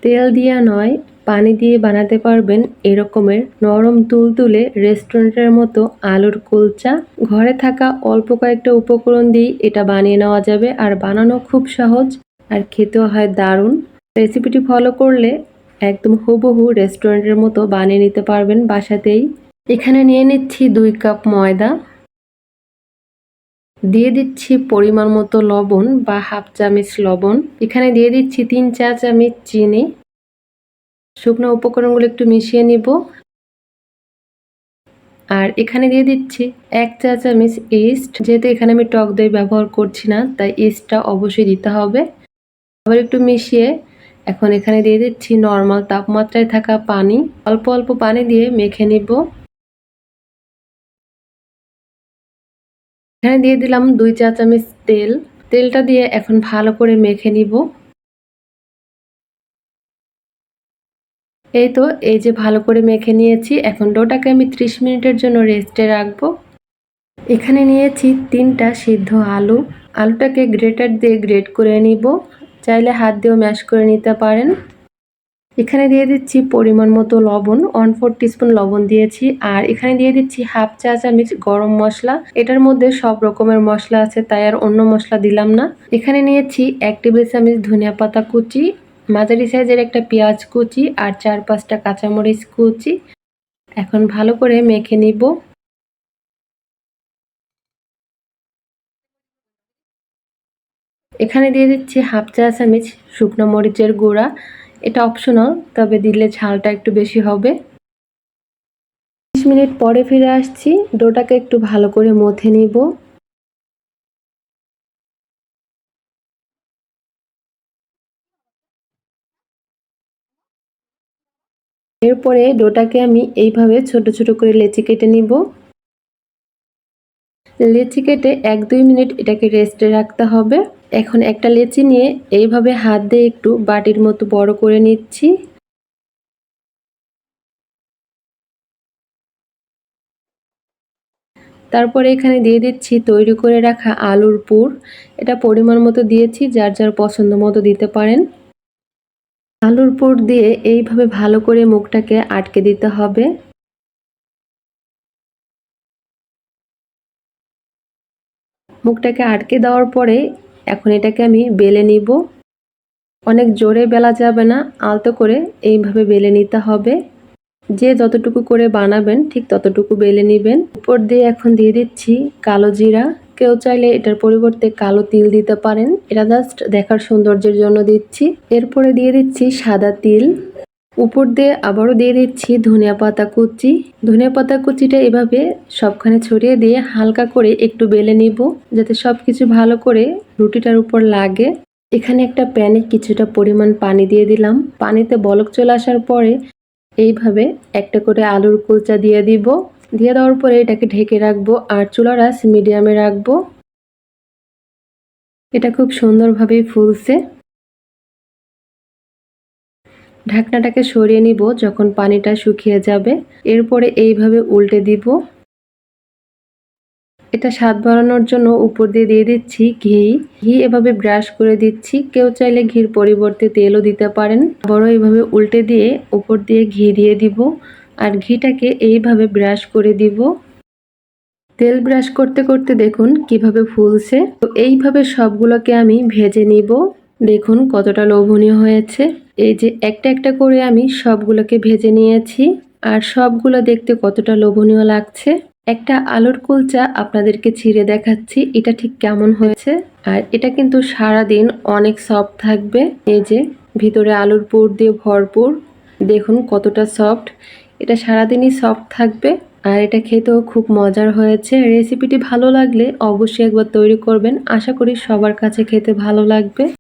তেল দিয়ে নয়, পানি দিয়ে বানাতে পারবেন এরকমের নরম তুলতুলে রেস্টুরেন্টের মতো আলুর কুলচা। ঘরে থাকা অল্প কয়েকটা উপকরণ দিয়ে এটা বানিয়ে নেওয়া যাবে, আর বানানো খুব সহজ, আর খেতেও হয় দারুণ। রেসিপিটি ফলো করলে একদম হুবহু রেস্টুরেন্টের মতো বানিয়ে নিতে পারবেন বাসাতেই। এখানে নিয়ে নিচ্ছি 2 কাপ ময়দা, দিয়ে দিচ্ছি পরিমাণ মতো লবণ বা হাফ চামচ লবণ। এখানে দিয়ে দিচ্ছি 3-4 চামচ চিনি। শুকনো উপকরণগুলো একটু মিশিয়ে নিব। আর এখানে দিয়ে দিচ্ছি 1 চা চামচ ইস্ট। যেহেতু এখানে আমি টক দই ব্যবহার করছি না, তাই ইস্টটা অবশ্যই দিতে হবে। আবার একটু মিশিয়ে এখন এখানে দিয়ে দিচ্ছি নরমাল তাপমাত্রায় থাকা পানি। অল্প অল্প পানি দিয়ে মেখে নিব। এখানে দিয়ে দিলাম 2 চা চামচ তেল। তেলটা দিয়ে এখন ভালো করে মেখে নিব। এই তো, এই যে ভালো করে মেখে নিয়েছি। এখন ডোটাকে আমি 30 মিনিটের জন্য রেস্টে রাখবো। এখানে নিয়েছি 3টা সিদ্ধ আলু। আলুটাকে গ্রেটার দিয়ে গ্রেট করে নিব। চাইলে হাত দিয়েও ম্যাশ করে নিতে পারেন। এখানে দিয়ে দিচ্ছি পরিমাণ মতো লবণ, 1/4 টিস্পুন লবণ দিয়েছি। আর এখানে দিয়ে দিচ্ছি হাফ চা চামচ গরম মশলা। এটার মধ্যে সব রকমের মশলা আছে, তাই আর অন্য মশলা দিলাম না। এখানে নিয়েছি 1 টেবিল চামচ ধনিয়া পাতা কুচি, মাঝারি সাইজের একটা পেঁয়াজ কুচি, আর 4-5টা কাঁচামরিচ কুচি। এখন ভালো করে মেখে নিব। এখানে দিয়ে দিচ্ছি হাফ চা চামচ শুকনো মরিচের গুঁড়া। এটা অপশনাল, তবে দিলে ঝালটা একটু বেশি হবে। 30 মিনিট পরে ফিরে আসছি। ডোটাকে একটু ভালো করে মথে নিব। এরপরে ডোটাকে আমি এইভাবে ছোট ছোট করে লেচি কেটে নিব। লেচি কেটে 1-2 মিনিট এটাকে রেস্টে রাখতে হবে। এখন একটা লেচি নিয়ে এইভাবে হাত দিয়ে একটু বাটির মতো বড় করে নিচ্ছি। তারপরে এখানে দিয়ে দিচ্ছি তৈরি করে রাখা আলুর পুর। এটা পরিমাণ মতো দিয়েছি, যার যার পছন্দ মতো দিতে পারেন। আলুর পুর দিয়ে এইভাবে ভালো করে মুখটাকে আটকে দিতে হবে। মুখটাকে আটকে দেওয়ার পরে এখন এটাকে আমি বেলে নিব। অনেক জোরে বেলা যাবে না, আলতো করে এইভাবে বেলে নিতে হবে। যে যতটুকু করে বানাবেন ঠিক ততটুকু বেলে নেবেন। উপর দিয়ে এখন দিয়ে দিচ্ছি কালো জিরা। কেউ চাইলে এটার পরিবর্তে কালো তিল দিতে পারেন, এটা জাস্ট দেখার সৌন্দর্যের জন্য দিচ্ছি। এরপরে দিয়ে দিচ্ছি সাদা তিল। উপর দিয়ে আবারও দিয়ে দিচ্ছি ধনিয়া পাতা কুচি। ধনিয়া পাতা কুচিটা এভাবে সবখানে ছড়িয়ে দিয়ে হালকা করে একটু বেলে নিব, যাতে সবকিছু ভালো করে রুটিটার উপর লাগে। এখানে একটা প্যানে কিছুটা পরিমাণ পানি দিয়ে দিলাম। পানিতে বলক চলে আসার পরে এইভাবে একটা করে আলুর কুলচা দিয়ে দিব। দিয়ে দেওয়ার পরে এটাকে ঢেকে রাখবো, আর চুলার আঁচ মিডিয়ামে রাখবো। এটা খুব সুন্দরভাবেই ফুলছে। ঢাকনাটাকে সরিয়ে নিব যখন পানিটা শুকিয়ে যাবে। এরপরে এইভাবে উল্টে দিব। এটা স্বাদ বাড়ানোর জন্য উপর দিয়ে দিয়ে দিচ্ছি ঘি। ঘি এভাবে ব্রাশ করে দিচ্ছি। কেউ চাইলে ঘির পরিবর্তে তেলও দিতে পারেন। আবারও এইভাবে উল্টে দিয়ে উপর দিয়ে ঘি দিয়ে দিব, আর ঘিটাকে এইভাবে ব্রাশ করে দিব। তেল ব্রাশ করতে করতে দেখুন কিভাবে ফুলছে। তো এইভাবে সবগুলোকে আমি ভেজে নিব। দেখুন কতটা লোভনীয় হয়েছে। এই যে একটা একটা করে আমি সবগুলোকে ভেজে নিয়েছি, আর সবগুলো দেখতে কতটা লোভনীয় লাগছে। একটা আলুর কুলচা আপনাদেরকে ছিঁড়ে দেখাচ্ছি এটা ঠিক কেমন হয়েছে। আর এটা কিন্তু সারাদিন অনেক সফট থাকবে। এই যে ভিতরে আলুর পুর দিয়ে ভরপুর, দেখুন কতটা সফট। এটা সারাদিনই সফট থাকবে, আর এটা খেতেও খুব মজার হয়েছে। রেসিপিটি ভালো লাগলে অবশ্যই একবার তৈরি করবেন। আশা করি সবার কাছে খেতে ভালো লাগবে।